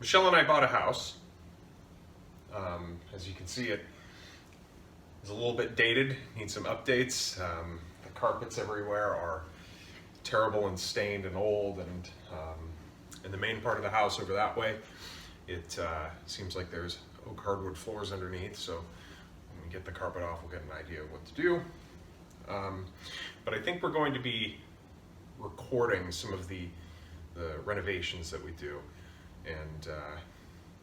Michelle and I bought a house. As you can see, it is a little bit dated, needs some updates. The carpets everywhere are terrible and stained and old, and in the main part of the house over that way, it seems like there's oak hardwood floors underneath, so when we get the carpet off, we'll get an idea of what to do. But I think we're going to be recording some of the renovations that we do, and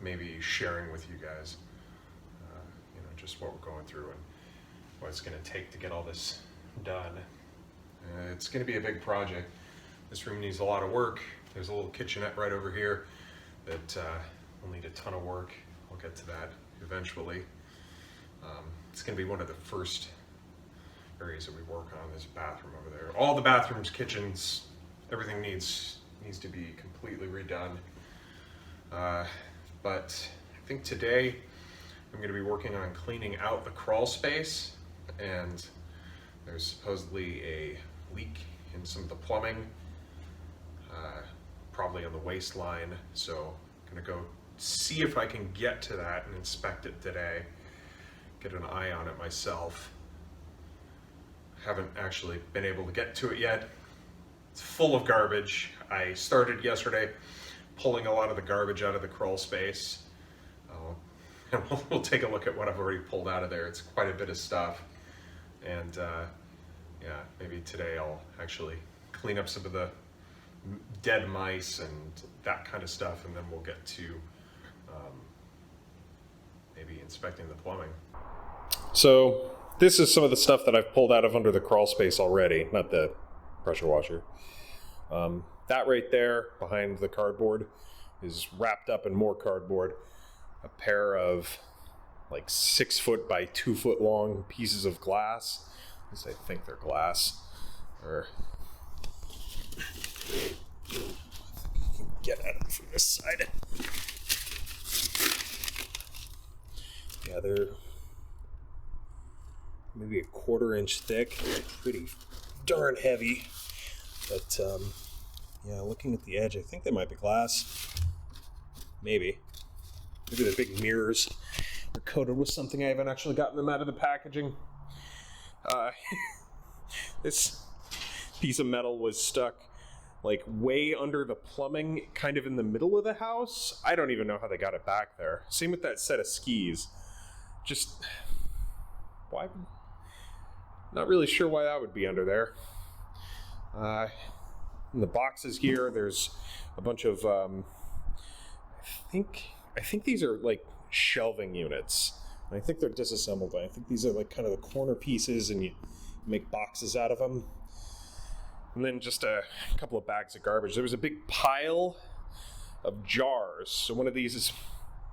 maybe sharing with you guys, just what we're going through and what it's going to take to get all this done. It's going to be a big project. This room needs a lot of work. There's a little kitchenette right over here that will need a ton of work. I'll get to that eventually. It's going to be one of the first areas that we work on, this bathroom over there. All the bathrooms, kitchens, everything needs to be completely redone. But I think today I'm going to be working on cleaning out the crawl space, and there's supposedly a leak in some of the plumbing, probably on the waistline, so I'm going to go see if I can get to that and inspect it today, get an eye on it myself. Haven't actually been able to get to it yet. It's full of garbage. I started yesterday pulling a lot of the garbage out of the crawl space. And we'll take a look at what I've already pulled out of there. It's quite a bit of stuff. And yeah, maybe today I'll actually clean up some of the dead mice and that kind of stuff, and then we'll get to maybe inspecting the plumbing. So this is some of the stuff that I've pulled out of under the crawl space already, not the pressure washer. That right there behind the cardboard is wrapped up in more cardboard. A pair of like 6 foot by 2 foot long pieces of glass. At least I think they're glass. Or I think you can get at it from this side. Yeah, they're maybe a 1/4 inch thick. Pretty darn heavy. But yeah, looking at the edge, I think they might be glass. Maybe. Maybe the big mirrors are coated with something. I haven't actually gotten them out of the packaging. This piece of metal was stuck like way under the plumbing, kind of in the middle of the house. I don't even know how they got it back there. Same with that set of skis. Just, why? Not really sure why that would be under there. In the boxes here, there's a bunch of, I think these are like shelving units. I think they're disassembled. I think these are like kind of the corner pieces, and you make boxes out of them. And then just a couple of bags of garbage. There was a big pile of jars. So one of these is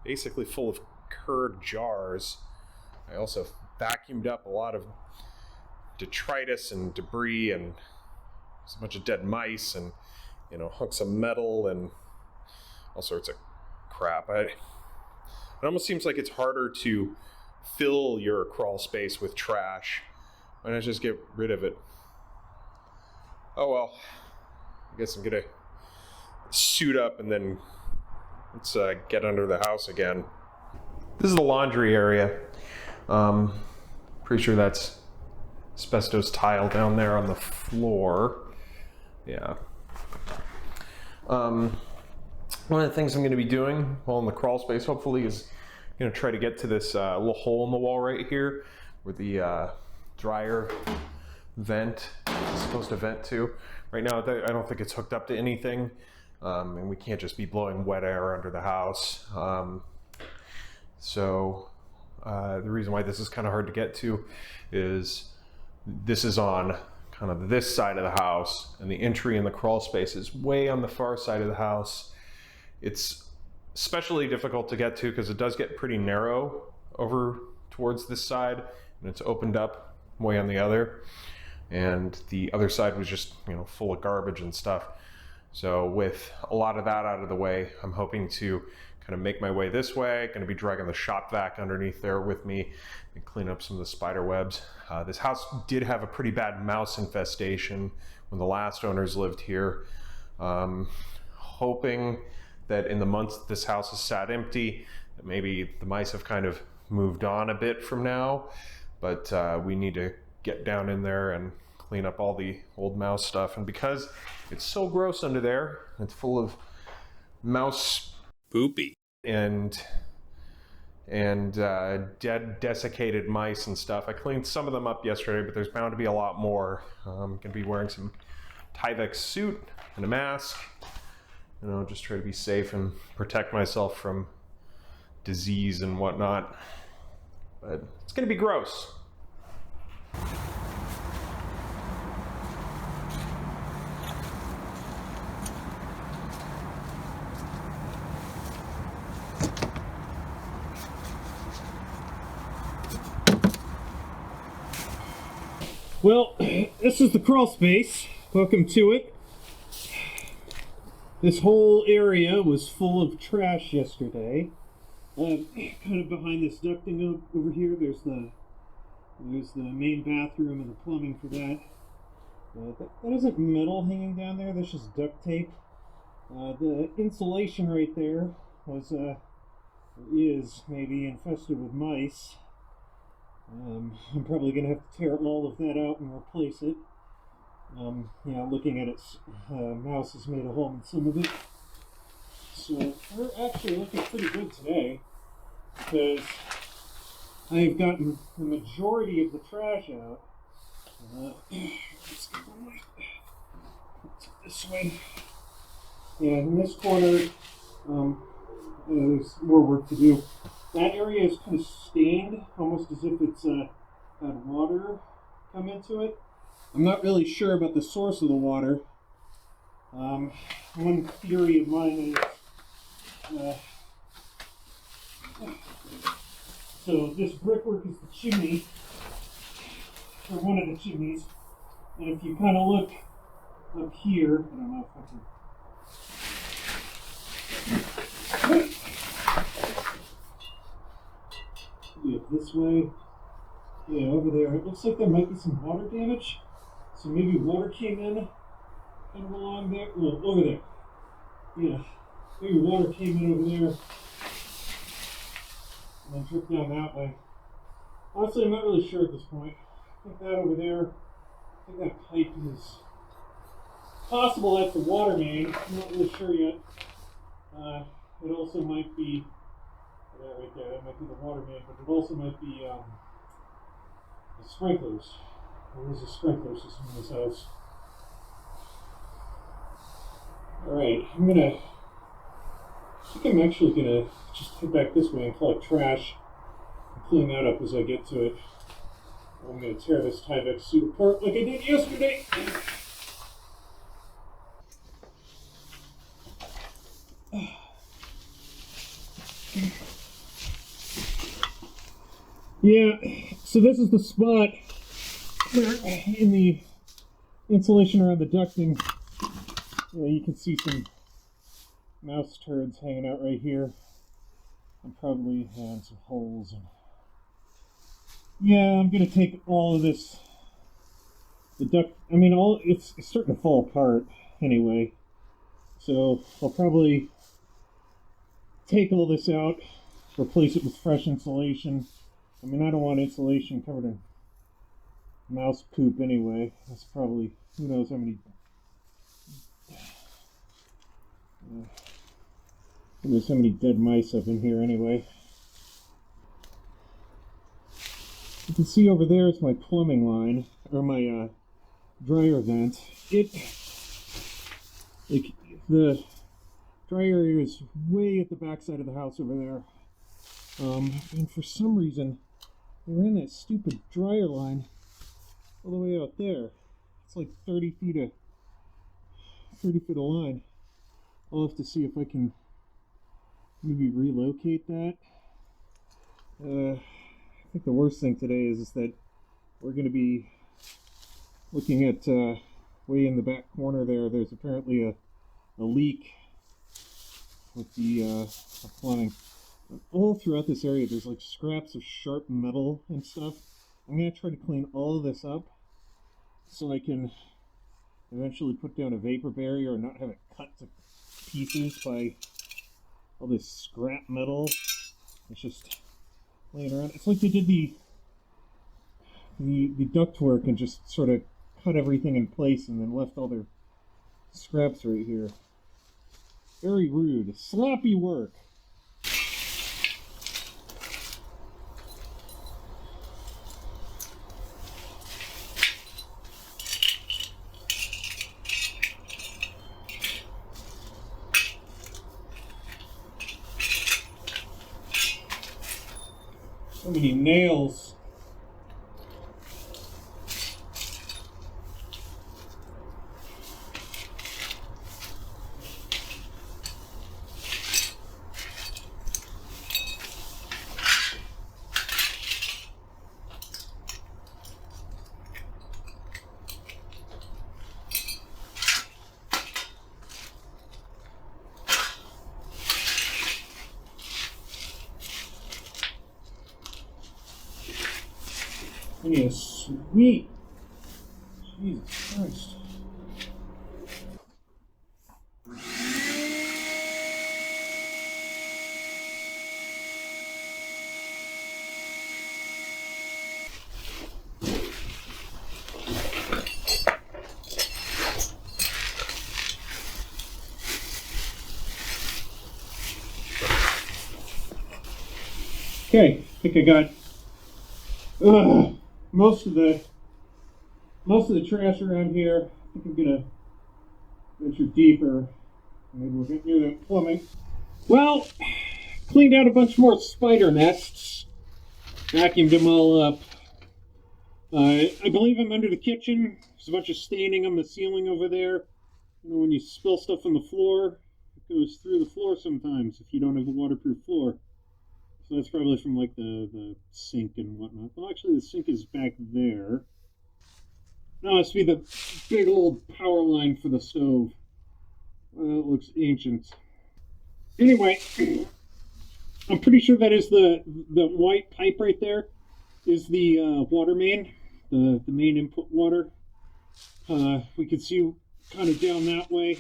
basically full of curd jars. I also vacuumed up a lot of detritus and debris, and there's a bunch of dead mice, and hunks of metal and all sorts of crap. It almost seems like it's harder to fill your crawl space with trash. Why not just get rid of it? Oh well, I guess I'm gonna suit up and then let's get under the house again. This is the laundry area. Pretty sure that's asbestos tile down there on the floor. Yeah. One of the things I'm going to be doing while in the crawl space, hopefully, is going to try to get to this little hole in the wall right here where the dryer vent is supposed to vent to. Right now, I don't think it's hooked up to anything, and we can't just be blowing wet air under the house. So the reason why this is kind of hard to get to is this is on kind of this side of the house, and the entry in the crawl space is way on the far side of the house. It's especially difficult to get to because it does get pretty narrow over towards this side, and it's opened up way on the other. And the other side was just, full of garbage and stuff. So with a lot of that out of the way, I'm hoping to kind of make my way this way. Going to be dragging the shop vac underneath there with me and clean up some of the spider webs. This house did have a pretty bad mouse infestation when the last owners lived here. Hoping that in the months that this house has sat empty, that maybe the mice have kind of moved on a bit from now, but we need to get down in there and clean up all the old mouse stuff. And because it's so gross under there, it's full of mouse poopy and dead desiccated mice and stuff. I cleaned some of them up yesterday, but there's bound to be a lot more. I'm gonna be wearing some Tyvek suit and a mask, you know, just try to be safe and protect myself from disease and whatnot. But it's gonna be gross. Well, this is the crawl space. Welcome to it. This whole area was full of trash yesterday. Kind of behind this ducting over here, there's the main bathroom and the plumbing for that. That isn't metal hanging down there. That's just duct tape. The insulation right there is maybe infested with mice. I'm probably going to have to tear all of that out and replace it. Looking at it, mouse has made a hole in some of it. So we're actually looking pretty good today because I've gotten the majority of the trash out. Let's go this way. Yeah, in this corner, there's more work to do. That area is kind of stained, almost as if it's had water come into it. I'm not really sure about the source of the water. One theory of mine is, so this brickwork is the chimney, or one of the chimneys, and if you kind of look up here, I don't know if I can... Yeah, this way. Yeah, over there. It looks like there might be some water damage. So maybe water came in kind of along there. Well, over there. Yeah. Maybe water came in over there and then dripped down that way. Honestly, I'm not really sure at this point. I think that over there, I think that pipe is possible that's the water main. I'm not really sure yet. It also might be right there, that might be the water main, but it also might be the sprinklers. There is a sprinkler system in this house. Alright, I think I'm actually gonna just head back this way and collect trash and clean that up as I get to it. I'm gonna tear this Tyvek suit apart like I did yesterday. Yeah, so this is the spot where in the insulation around the ducting, you can see some mouse turds hanging out right here. And probably some holes. Yeah, I'm gonna take all of this. It's starting to fall apart anyway. So I'll probably take all this out, replace it with fresh insulation. I don't want insulation covered in mouse poop anyway. That's probably, who knows how many... who knows how many dead mice up in here anyway. You can see over there is my plumbing line, or my dryer vent. The dry area is way at the back side of the house over there. And for some reason, they ran that stupid dryer line all the way out there. It's like 30 feet of line. I'll have to see if I can maybe relocate that. I think the worst thing today is that we're going to be looking at way in the back corner there. There's apparently a leak with the plumbing. All throughout this area, there's like scraps of sharp metal and stuff. I'm going to try to clean all of this up so I can eventually put down a vapor barrier and not have it cut to pieces by all this scrap metal. It's just laying around. It's like they did the ductwork and just sort of cut everything in place and then left all their scraps right here. Very rude. Sloppy work. So many nails. Yeah, sweet. Jesus Christ. Okay, I think I got most of the trash around here. I think I'm gonna venture deeper. Maybe we'll get near that plumbing. Well, cleaned out a bunch more spider nests. Vacuumed them all up. I believe I'm under the kitchen. There's a bunch of staining on the ceiling over there. You know, when you spill stuff on the floor, it goes through the floor sometimes if you don't have a waterproof floor. So that's probably from like the sink and whatnot. Well, actually, the sink is back there. No, it's be the big old power line for the stove. Well, it looks ancient. Anyway, I'm pretty sure that is the white pipe right there is the water main, the main input water. We can see kind of down that way.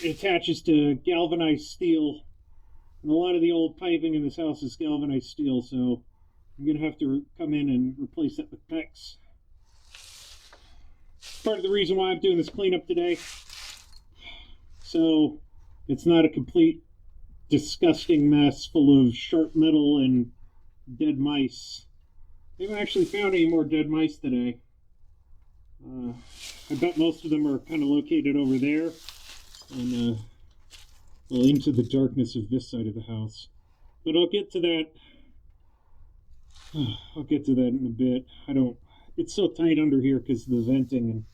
It attaches to galvanized steel. And a lot of the old piping in this house is galvanized steel, so I'm going to have to come in and replace that with PEX. Part of the reason why I'm doing this cleanup today, so it's not a complete disgusting mess full of sharp metal and dead mice. I haven't actually found any more dead mice today. I bet most of them are kind of located over there and well, into the darkness of this side of the house. But I'll get to that. I'll get to that in a bit. It's so tight under here because of the venting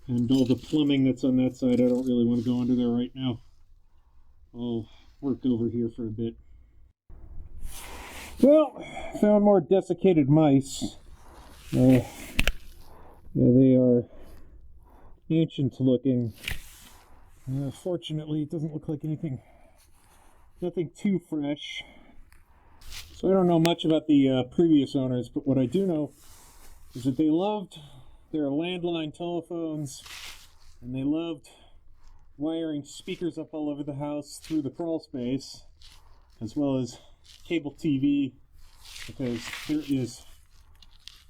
and all the plumbing that's on that side. I don't really want to go under there right now. I'll work over here for a bit. Well, found more desiccated mice. Yeah, they are ancient looking. Fortunately, it doesn't look like nothing too fresh. So I don't know much about the previous owners, but what I do know is that they loved their landline telephones, and they loved wiring speakers up all over the house through the crawl space, as well as cable TV, because there is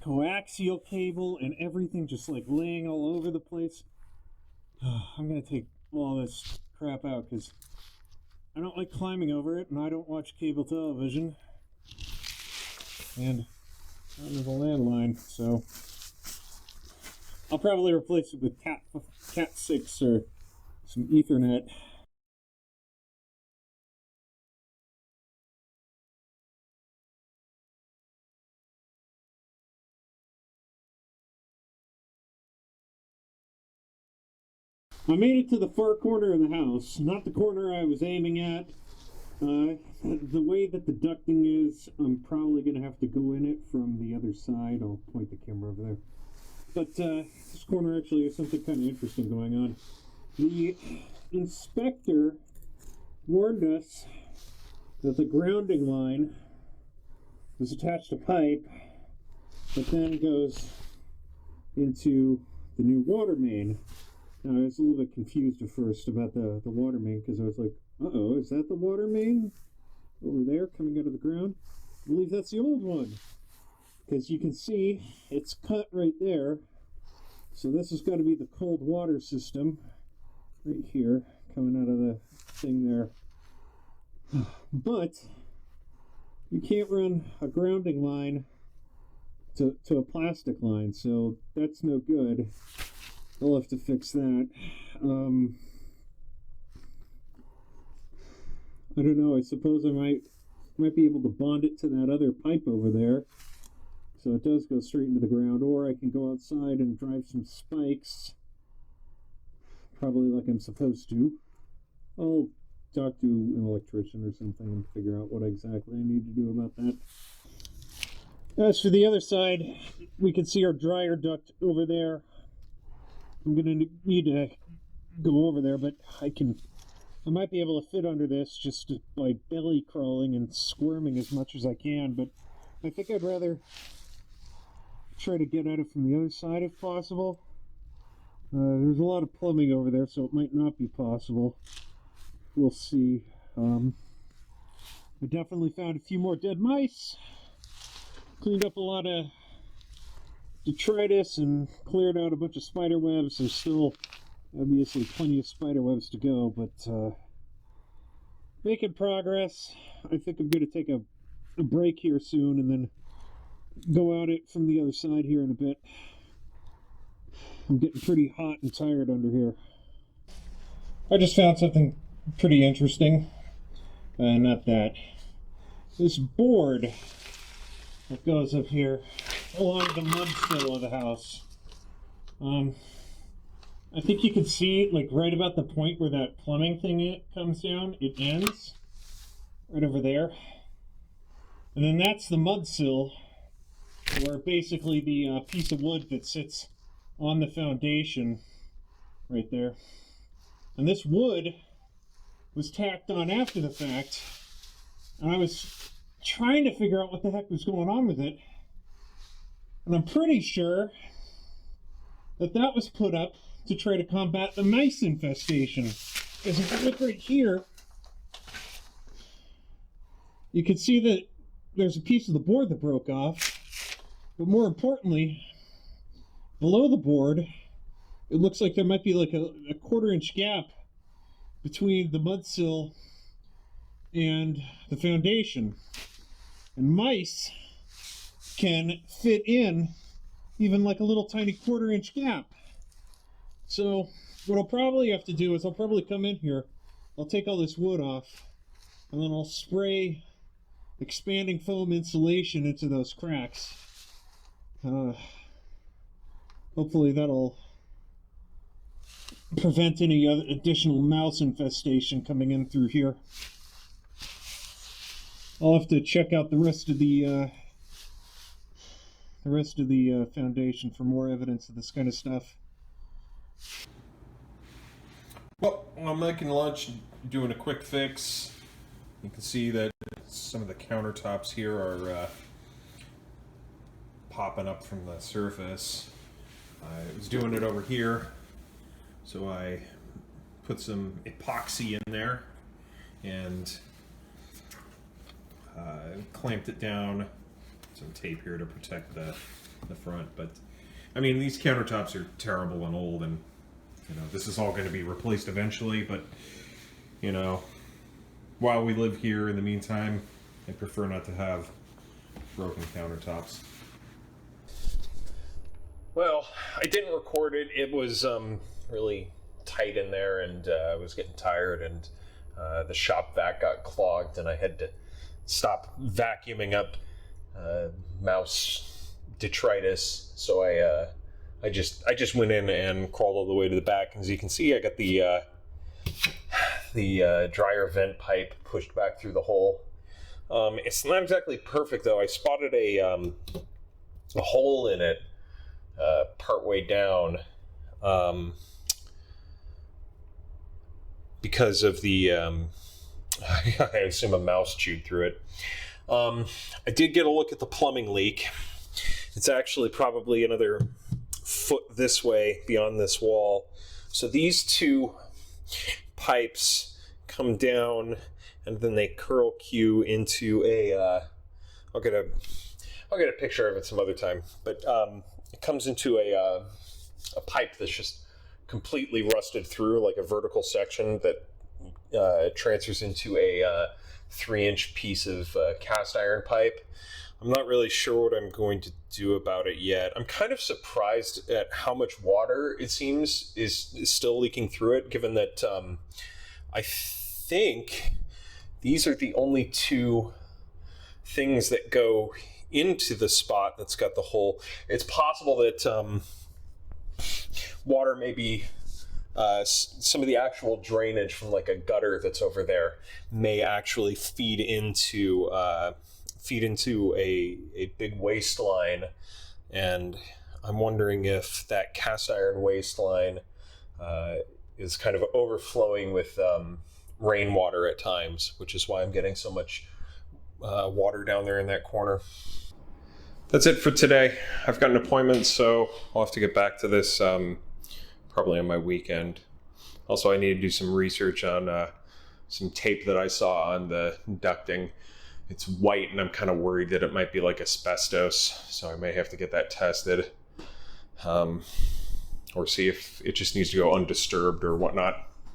coaxial cable and everything just like laying all over the place. I'm going to take all this crap out because I don't like climbing over it, and I don't watch cable television, and I have a landline, so I'll probably replace it with Cat 6 or some Ethernet. I made it to the far corner of the house, not the corner I was aiming at. The way that the ducting is, I'm probably going to have to go in it from the other side. I'll point the camera over there. But this corner actually has something kind of interesting going on. The inspector warned us that the grounding line is attached to pipe that then goes into the new water main. Now, I was a little bit confused at first about the water main because I was like, Uh-oh, is that the water main over there coming out of the ground? I believe that's the old one, because you can see it's cut right there. So this has got to be the cold water system right here coming out of the thing there. But you can't run a grounding line to a plastic line, so that's no good. I'll have to fix that. I don't know, I suppose I might be able to bond it to that other pipe over there, so it does go straight into the ground, or I can go outside and drive some spikes, probably like I'm supposed to. I'll talk to an electrician or something and figure out what exactly I need to do about that. As for the other side, we can see our dryer duct over there. I'm going to need to go over there, but I might be able to fit under this just by belly crawling and squirming as much as I can, but I think I'd rather try to get at it from the other side if possible. There's a lot of plumbing over there, so it might not be possible. We'll see. I definitely found a few more dead mice. Cleaned up a lot of detritus and cleared out a bunch of spider webs. There's still obviously plenty of spider webs to go, but making progress. I think I'm going to take a break here soon and then go at it from the other side here in a bit. I'm getting pretty hot and tired under here. I just found something pretty interesting. Not that. This board that goes up here along the mudsill of the house. I think you can see, like, right about the point where that plumbing thing comes down, it ends right over there. And then that's the mudsill, where basically the piece of wood that sits on the foundation right there. And this wood was tacked on after the fact, and I was trying to figure out what the heck was going on with it. And I'm pretty sure that that was put up to try to combat the mice infestation. As if you look right here, you can see that there's a piece of the board that broke off, but more importantly, below the board, it looks like there might be like a quarter-inch gap between the mudsill and the foundation. And mice can fit in even like a little tiny quarter-inch gap. So what I'll probably have to do is I'll probably come in here, I'll take all this wood off, and then I'll spray expanding foam insulation into those cracks. Hopefully that'll prevent any other additional mouse infestation coming in through here. I'll have to check out the rest of the foundation for more evidence of this kind of stuff. Well, I'm making lunch, doing a quick fix. You can see that some of the countertops here are popping up from the surface. I was doing it over here, so I put some epoxy in there and clamped it down. Some tape here to protect the front, but I mean, these countertops are terrible and old, and you know, this is all going to be replaced eventually, but you know, while we live here in the meantime, I prefer not to have broken countertops. Well, I didn't record it. It was really tight in there, and I was getting tired, and the shop vac got clogged, and I had to stop vacuuming up mouse detritus. So I just went in and crawled all the way to the back. As you can see, I got the dryer vent pipe pushed back through the hole. It's not exactly perfect though. I spotted a hole in it partway down because of the I assume a mouse chewed through it. I did get a look at the plumbing leak. It's actually probably another foot this way beyond this wall. So these two pipes come down, and then they curl Q into a. I'll get a picture of it some other time. But it comes into a pipe that's just completely rusted through, like a vertical section that transfers into a 3-inch piece of cast iron pipe. I'm not really sure what I'm going to do about it yet. I'm kind of surprised at how much water it seems is still leaking through it, given that I think these are the only two things that go into the spot that's got the hole. It's possible that water may be some of the actual drainage from like a gutter that's over there may actually feed into a big waste line, and I'm wondering if that cast iron waste line is kind of overflowing with rainwater at times, which is why I'm getting so much water down there in that corner. That's it for today. I've got an appointment, so I'll have to get back to this probably on my weekend. Also, I need to do some research on some tape that I saw on the ducting. It's white, and I'm kind of worried that it might be like asbestos, so I may have to get that tested, or see if it just needs to go undisturbed or whatnot.